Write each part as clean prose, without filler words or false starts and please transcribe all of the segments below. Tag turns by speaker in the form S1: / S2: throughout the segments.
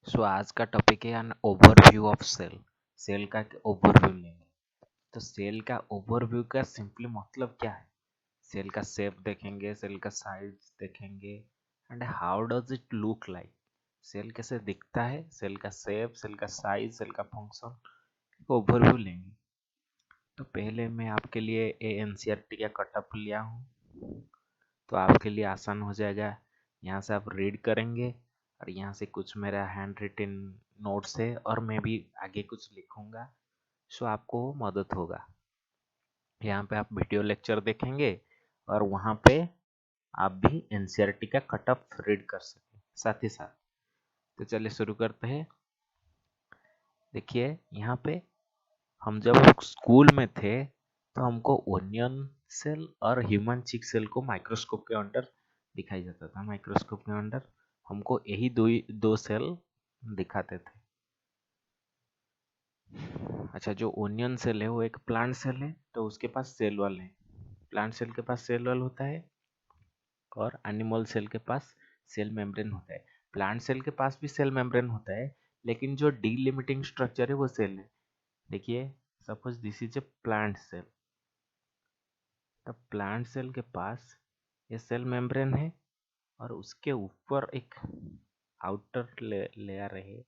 S1: आज का टॉपिक है an overview of cell. Cell का ओवरव्यू लेंगे। तो सेल का ओवरव्यू का सिंपली मतलब क्या है? सेल का शेप देखेंगे, सेल का साइज देखेंगे and how does it look like. Cell कैसे दिखता है, सेल का शेप, सेल का साइज, सेल का फंक्शन, ओवरव्यू लेंगे। तो पहले मैं आपके लिए एनसीईआरटी का कटअप लिया हूँ, तो आपके लिए आसान हो जाएगा। यहाँ से आप रीड करेंगे और यहाँ से कुछ मेरा हैंड रिटन नोट्स है और मैं भी आगे कुछ लिखूंगा, सो आपको मदद होगा। यहाँ पे आप वीडियो लेक्चर देखेंगे और वहाँ पे आप भी एनसीईआरटी का कटअप रीड कर सकें साथ ही साथ। तो चलिए शुरू करते हैं। देखिए यहाँ पे हम जब स्कूल में थे तो हमको ओनियन सेल और ह्यूमन चिक सेल को माइक्रोस्कोप के अंडर दिखाई जाता था। माइक्रोस्कोप के अंडर हमको यही दो सेल दिखाते थे। अच्छा, जो ओनियन सेल है वो एक प्लांट सेल है, तो उसके पास सेल वॉल है। प्लांट सेल के पास सेल वॉल होता है और एनिमल सेल के पास सेल मेम्ब्रेन होता है। प्लांट सेल के पास भी सेल मेम्ब्रेन होता है, लेकिन जो डीलिमिटिंग स्ट्रक्चर है वो सेल है। देखिए, suppose this is a plant cell. तो प्लांट सेल के पास ये सेल मेम्ब्रेन है और उसके ऊपर एक आउटर लेयर है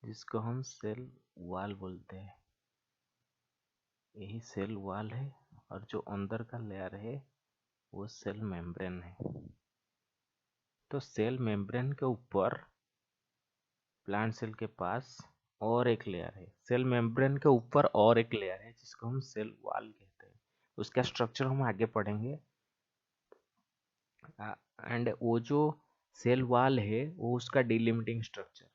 S1: जिसको हम सेल वॉल बोलते हैं। यही सेल वॉल है और जो अंदर का लेयर है वो सेल मेम्ब्रेन है। तो सेल मेम्ब्रेन के ऊपर प्लांट सेल के पास और एक लेयर है। सेल मेम्ब्रेन के ऊपर और एक लेयर है जिसको हम सेल वॉल कहते हैं। उसका स्ट्रक्चर हम आगे पढ़ेंगे। एंड वो जो सेल वॉल है वो उसका डिलिमिटिंग स्ट्रक्चर।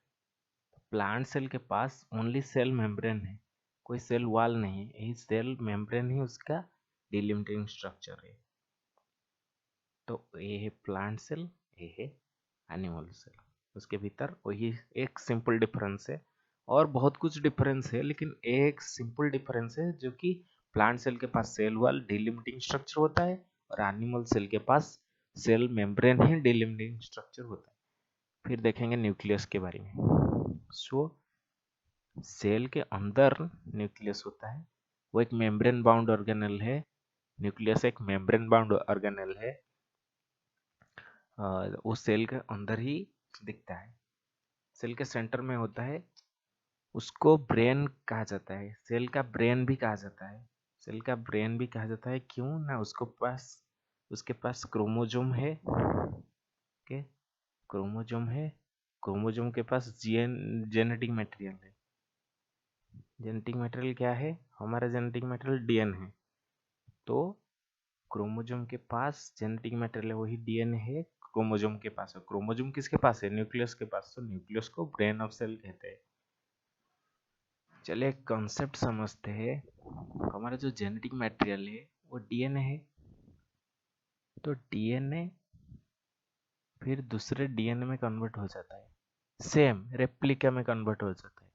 S1: प्लांट सेल के पास ओनली सेल मेम्ब्रेन है, कोई सेल वॉल नहीं है। यही सेल मेम्ब्रेन ही उसका डिलिमिटिंग स्ट्रक्चर है। तो ये है प्लांट सेल, ये है एनिमल सेल। उसके भीतर वही एक सिंपल डिफरेंस है, और बहुत कुछ डिफरेंस है, लेकिन एक सिंपल डिफरेंस है जो कि प्लांट सेल के पास सेल वॉल डिलिमिटिंग स्ट्रक्चर होता है और एनिमल सेल के पास सेल मेम्ब्रेन ही डिलिमिटिंग स्ट्रक्चर होता है। फिर देखेंगे न्यूक्लियस के बारे में। सो सेल के अंदर न्यूक्लियस होता है, वो एक मेम्ब्रेन बाउंड ऑर्गेनेल है। न्यूक्लियस एक मेम्ब्रेन बाउंड ऑर्गेनेल है, वो सेल के अंदर ही दिखता है। सेल के सेंटर में होता है, उसको ब्रेन कहा जाता है। सेल का ब्रेन भी कहा जाता है। सेल का ब्रेन भी कहा जाता है, क्यों ना उसके पास क्रोमोजोम है। ओके, क्रोमोजोम है। क्रोमोजोम के पास जेनेटिक मटेरियल है। जेनेटिक मटेरियल क्या है? हमारा जेनेटिक मटेरियल डीएनए है। तो क्रोमोजोम के पास जेनेटिक मटेरियल है, वही डीएनए है, क्रोमोजोम के पास है। क्रोमोजोम किसके पास है? न्यूक्लियस के पास। तो न्यूक्लियस को ब्रेन ऑफ सेल कहते हैं। चलिए एक कॉन्सेप्ट समझते हैं। हमारा जो जेनेटिक मटेरियल है वो डीएनए है। तो डीएनए फिर दूसरे डीएनए में कन्वर्ट हो जाता है, सेम रेप्लिका में कन्वर्ट हो जाता है।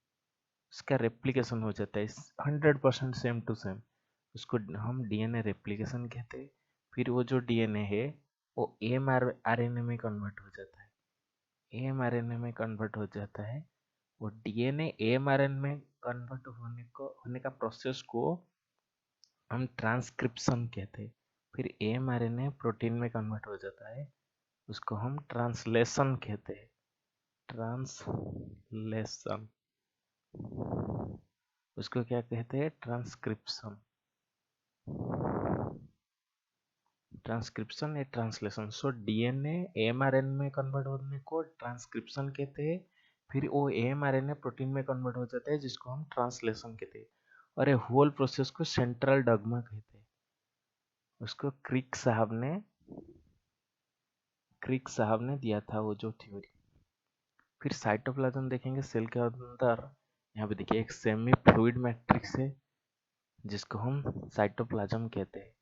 S1: उसका रेप्लिकेशन हो जाता है 100% सेम टू सेम। उसको हम डीएनए रेप्लिकेशन कहते हैं। फिर वो जो डीएनए है वो एमआरएनए में कन्वर्ट हो जाता है। एमआरएनए में कन्वर्ट हो जाता है। वो डीएनए एमआरएनए में कन्वर्ट होने का प्रोसेस को हम ट्रांसक्रिप्शन कहते हैं। फिर एमआरएनए प्रोटीन में कन्वर्ट हो जाता है, उसको हम ट्रांसलेशन कहते हैं। ट्रांसलेशन, उसको क्या कहते हैं? ट्रांसक्रिप्शन। ट्रांसक्रिप्शन या ट्रांसलेशन। सो डीएनए एमआरएनए में कन्वर्ट होने को ट्रांसक्रिप्शन कहते हैं। फिर वो एमआरएनए प्रोटीन में कन्वर्ट हो जाता है जिसको हम ट्रांसलेशन कहते हैं। और ये होल प्रोसेस को सेंट्रल डॉग्मा कहते हैं। उसको क्रिक साहब ने दिया था वो जो थ्योरी। फिर साइटोप्लाज्म देखेंगे सेल के अंदर। यहाँ पे देखिए एक सेमी फ्लूइड मैट्रिक्स है जिसको हम साइटोप्लाज्म कहते हैं।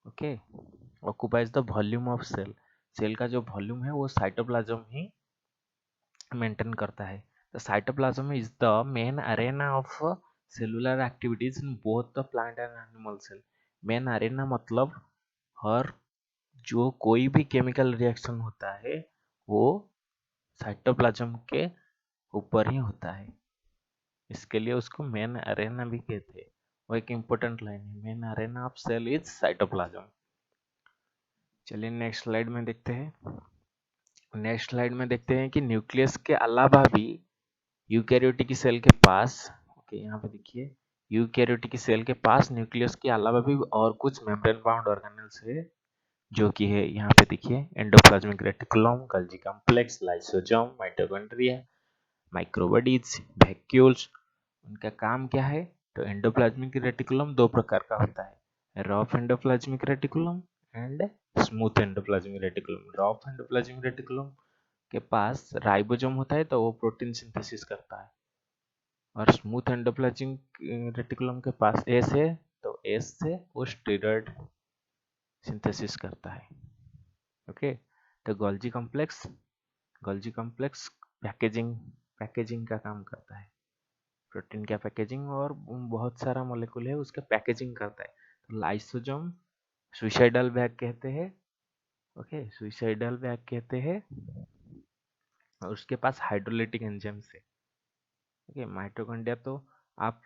S1: Okay, occupies the volume of cell. Cell का जो वॉल्यूम है वो साइटोप्लाज्म ही मेंटेन करता है। The cytoplasm is the main arena of cellular activities in both the plant and animal cell. Main arena मतलब हर जो कोई भी केमिकल रिएक्शन होता है वो साइटोप्लाज्म के ऊपर ही होता है, इसके लिए उसको मेन अरेना भी कहते हैं। वो एक इम्पोर्टेंट लाइन है, main arena of cell is cytoplasm. चलिए नेक्स्ट स्लाइड में देखते हैं। नेक्स्ट स्लाइड में देखते हैं कि न्यूक्लियस के अलावा भी यूकैरियोटिक सेल के पास, ओके यहाँ पे देखिए, यूकैरियोटिक सेल के पास न्यूक्लियस के अलावा भी और कुछ मेम्ब्रेन बाउंड ऑर्गेनेल्स है, जो कि है यहाँ पे देखिए endoplasmic reticulum, Golgi complex, lysosome, mitochondria, microbodies, vacuoles. उनका काम क्या है? तो एंडोप्लाज्मिक रेटिकुलम दो प्रकार का होता है, rough endoplasmic reticulum and smooth endoplasmic reticulum. Rough endoplasmic reticulum के पास राइबोसोम होता है, तो वो प्रोटीन सिंथेसिस करता है, और स्मूथ एंडोप्लाज्मिक रेटिकुलम के पास एस है, तो एस से वो स्टेरॉइड सिंथेसिस करता है। ओके, तो गोल्जी कॉम्प्लेक्स पैकेजिंग पैकेजिंग का काम करता है, प्रोटीन का पैकेजिंग, और बहुत सारा मॉलिक्यूल है उसका पैकेजिंग करता है। तो लाइसोसोम सुइसाइडल बैग कहते हैं, ओके सुइसाइडल बैग कहते हैं, और उसके पास हाइड्रोलिटिक एंजाइम्स है। ओके, माइटोकॉन्ड्रिया तो आप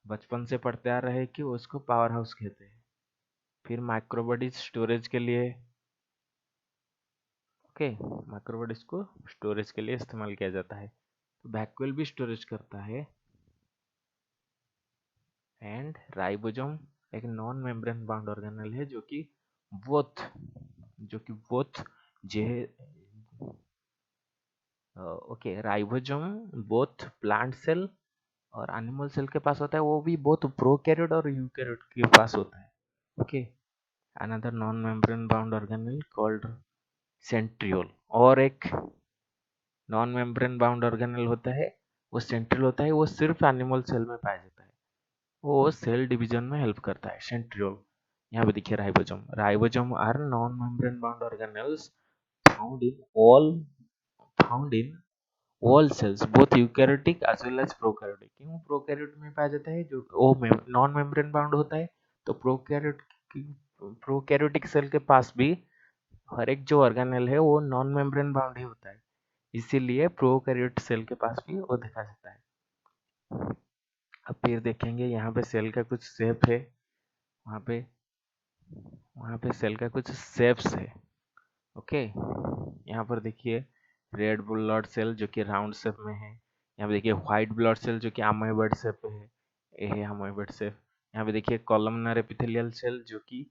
S1: बचपन से पढ़ते आ रहे हैं कि उसको पावर हाउस कहते हैं। फिर माइक्रोबडीज स्टोरेज के लिए, ओके माइक्रोबडीज को स्टोरेज के लिए इस्तेमाल किया जाता है। तो वैक्यूल भी स्टोरेज करता है। एंड राइबोसोम एक नॉन मेम्ब्रेन बाउंड ऑर्गेनेल है, बोथ जो कि बोथ जे okay ribosome both plant cell और एनिमल सेल के पास होता है, वो भी बोथ प्रोकैरियोट और यूकैरियोट के पास होता है। Okay, another non membrane bound organelle called centriole. और एक नॉन मेम्ब्रेन बाउंड ऑर्गेनेल होता है, वो सेंट्रियोल होता है, वो सिर्फ एनिमल सेल में पाया जाता है, वो सेल डिवीजन में हेल्प करता है, सेंट्रियोल। यहाँ पे देखिए ribosome are non membrane bound organelles found in all found in all cells both eukaryotic as well as prokaryotic. क्यों प्रोकैरियोट में पाया जाता है? जो वो नॉन मेम्ब्रेन बाउंड होता है, तो प्रोकैरियोटिक सेल के पास भी हर एक जो ऑर्गेनेल है वो नॉन मेम्ब्रेन बाउंड ही होता है, इसीलिए प्रोकैरियोट सेल के पास भी वो देखा जाता है। अब फिर देखेंगे यहाँ पे सेल का कुछ शेप है, वहाँ पे सेल का कुछ शेप्स है। ओके, यहाँ पर देखिए रेड ब्लड सेल जो कि राउंड शेप में है, यहाँ पे देखिए व्हाइट ब्लड सेल जो कि अमाइबॉइड शेप में है, ये है अमाइबॉइड शेप। यहाँ पे देखिए कॉलमनर एपिथेलियल सेल जो कि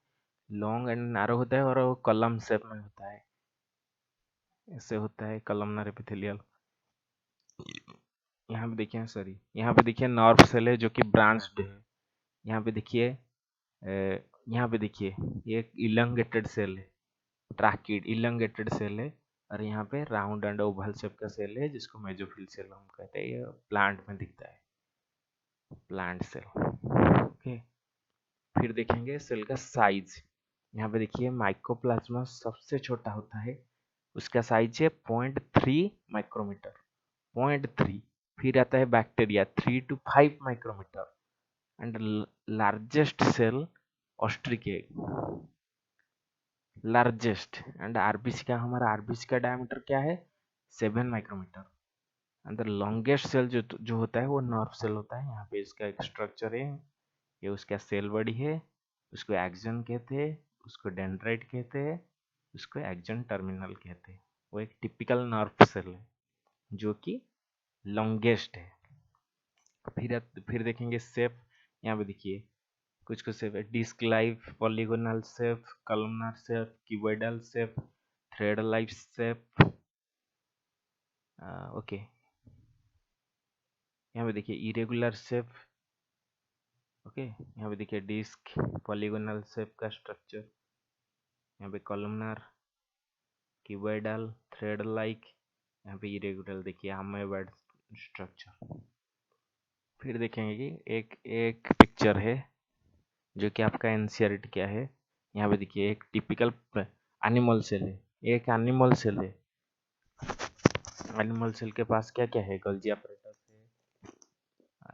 S1: लॉन्ग एंड नैरो होता है और वो कॉलम शेप में होता है, ऐसे होता है कॉलमनर एपिथेलियल। यहाँ पे देखिए नर्व सेल है जो कि ब्रांच्ड है। यहाँ पे देखिए यहाँ पे देखिए ये एक इलंगेटेड सेल है, ट्रैकिड इलंगेटेड सेल है, और यहाँ पे राउंड एंड ओवल शेप का सेल है जिसको मेसोफिल सेल हम कहते हैं, ये प्लांट में दिखता है, प्लांट सेल। ओके, फिर देखेंगे सेल का साइज। यहाँ पे देखिए माइकोप्लाज्मा सबसे छोटा होता है, उसका साइज है 0.3 माइक्रोमीटर, 0.3। फिर आता है bacteria 3 to 5 micrometre, and largest cell ऑस्ट्रिके, लार्जेस्ट। एंड आरबीसी का, हमारा आरबीसी का डायमीटर क्या है? 7 micrometre. And the longest cell जो होता है वो नर्व सेल होता है। यहाँ पे इसका एक स्ट्रक्चर है, ये उसका सेल बॉडी है, उसको एक्सन कहते हैं, उसको डेंड्राइट कहते हैं, उसको एक्सन टर्मिनल कहते हैं। वो एक टिपिकल नर्व सेल है जो कि लॉन्गेस्ट है। फिर देखेंगे शेप। यहाँ पे देखिए कुछ कुछ शेप है, disc like, polygonal shape, columnar shape, cuboidal shape, thread like shape. Okay, यहाँ पे देखिए इरेगुलर शेप। ओके, यहाँ पे देखिए डिस्क, पॉलीगोनल शेप का स्ट्रक्चर, यहाँ पे कॉलमनर, क्यूबॉइडल, थ्रेड लाइक, यहाँ पे इरेगुलर देखिए अमीबाइड स्ट्रक्चर। फिर देखेंगे कि एक एक पिक्चर है जो कि आपका एनसीईआरटी क्या है। यहाँ पे देखिए एक टिपिकल एनिमल सेल है, एक एनिमल सेल है। एनिमल सेल के पास क्या क्या है? गोल्जी apparatus है,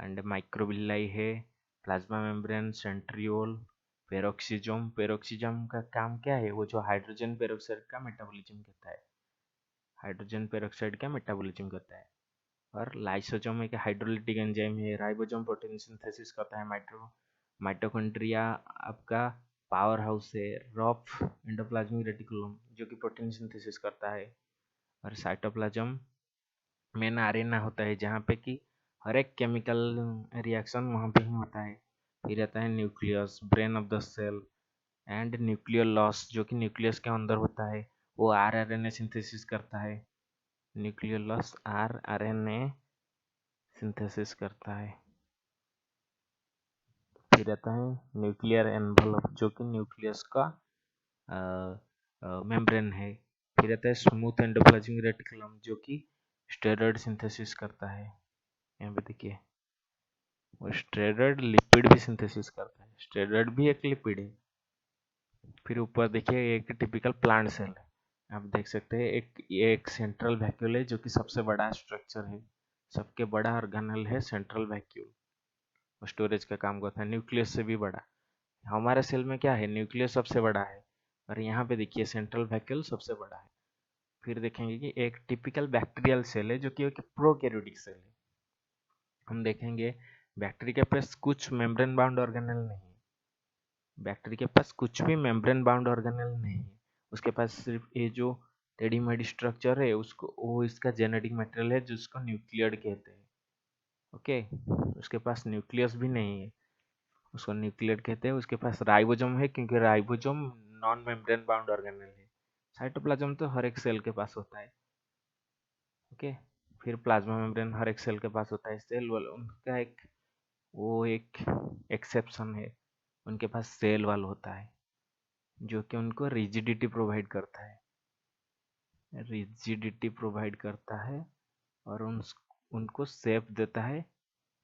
S1: एंड माइक्रोविलाई है, प्लाज्मा मेम्ब्रेन, सेंट्रियोल, पेरोक्सिजोम। पेरोक्सिजोम का काम क्या है? वो जो हाइड्रोजन पेरोक्साइड का मेटाबॉलिज्म करता है, हाइड्रोजन पेरोक्साइड का मेटाबॉलिज्म करता है। और लाइसोसोम एक हाइड्रोलिटिक एंजाइम है। राइबोसोम प्रोटीन सिंथेसिस करता है। माइटोकॉन्ड्रिया आपका पावर हाउस है। रफ एंडोप्लाज्मिक रेटिकुलम जो कि प्रोटीन सिंथेसिस करता है। और साइटोप्लाज्म मेन आरएनए होता है जहाँ पे कि हर एक केमिकल रिएक्शन वहाँ पे ही होता है। फिर आता है nucleus, brain of the cell and nuclear loss जो कि न्यूक्लियस के अंदर होता है, वो आरएनए सिंथेसिस करता है। न्यूक्लियर लॉस आरएनए सिंथेसिस करता है। फिर आता है न्यूक्लियर एनवलप जो कि न्यूक्लियस का मेम्ब्रेन है। फिर आता है स्मूथ एंडोप्लाज्मिक रेटिकुलम जो कि स्टेरॉइड सिंथेसिस करता है। यहाँ पे देखिए वो स्टेरॉइड लिपिड भी सिंथेसिस करता है। स्टेरॉइड भी एक लिपिड है। फिर ऊपर देखिए एक टिपिकल प्लांट सेल है। आप देख सकते हैं एक सेंट्रल वैक्यूल है जो कि सबसे बड़ा स्ट्रक्चर है। सबके बड़ा ऑर्गेनल है सेंट्रल वैक्यूल। स्टोरेज का काम करता है। न्यूक्लियस से भी बड़ा। हमारे सेल में क्या है, न्यूक्लियस सबसे बड़ा है और यहाँ पे देखिए सेंट्रल वैक्यूल सबसे बड़ा है। फिर देखेंगे कि एक टिपिकल बैक्टीरियल सेल है जो कि एक प्रोकैरियोटिक सेल है। हम देखेंगे बैक्टीरिया के पास कुछ मेम्ब्रेन बाउंड ऑर्गेनल नहीं है। बैक्टीरिया के पास कुछ भी मेम्ब्रेन बाउंड ऑर्गेनल नहीं है। उसके पास सिर्फ ये जो टेढ़ी मेढ़ी स्ट्रक्चर है उसको वो इसका जेनेटिक मटेरियल है जिसको न्यूक्लियड कहते हैं। ओके, उसके पास न्यूक्लियस भी नहीं है, उसको न्यूक्लियड कहते हैं। उसके पास राइबोसोम है क्योंकि ribosome non membrane bound organelle है। साइटोप्लाज्म तो हर एक सेल के पास होता है। ओके, फिर प्लाज्मा मेम्ब्रेन हर एक सेल के पास होता है। सेल वाल उनका एक एक्सेप्शन है, उनके पास सेल वाल होता है जो कि उनको रिजिडिटी प्रोवाइड करता है। रिजिडिटी प्रोवाइड करता है और उनको शेप देता है,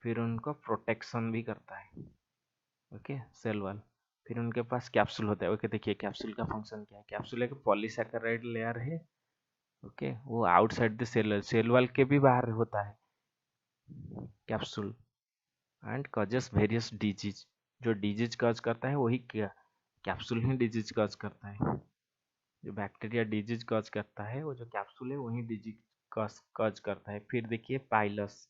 S1: फिर उनको प्रोटेक्शन भी करता है। Okay, cell wall. फिर उनके पास कैप्सूल होता है। ओके, देखिए कैप्सूल का फंक्शन क्या है। कैप्सूल एक पॉलीसैकेराइड लेयर है। ओके, वो आउटसाइड द सेल वॉल के भी बाहर होता है capsule and causes various disease. जो डिजीज कॉज करता है वही क्या कैप्सूल ही डिजीज कॉज करता है। जो बैक्टीरिया डिजीज कॉज करता है वो जो कैप्सूल है वही डिजीज कॉज करता है। फिर देखिए pilus.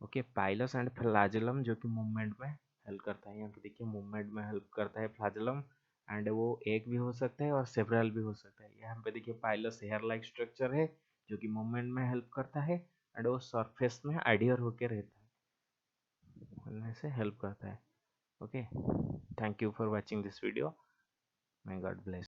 S1: Okay, pilus and flagellum जो कि मूवमेंट में हेल्प करता है। यहाँ पे देखिए मूवमेंट में हेल्प करता है फ्लैजेलम एंड वो एक भी हो सकता है और सेवरल भी हो सकता है। यहाँ पे देखिए पाइलस हेयर लाइक स्ट्रक्चर है जो कि मूवमेंट में हेल्प करता है एंड वो सरफेस में एडियर होकर रहता है, बनने से हेल्प करता है। Okay, thank you for watching this video. may god bless।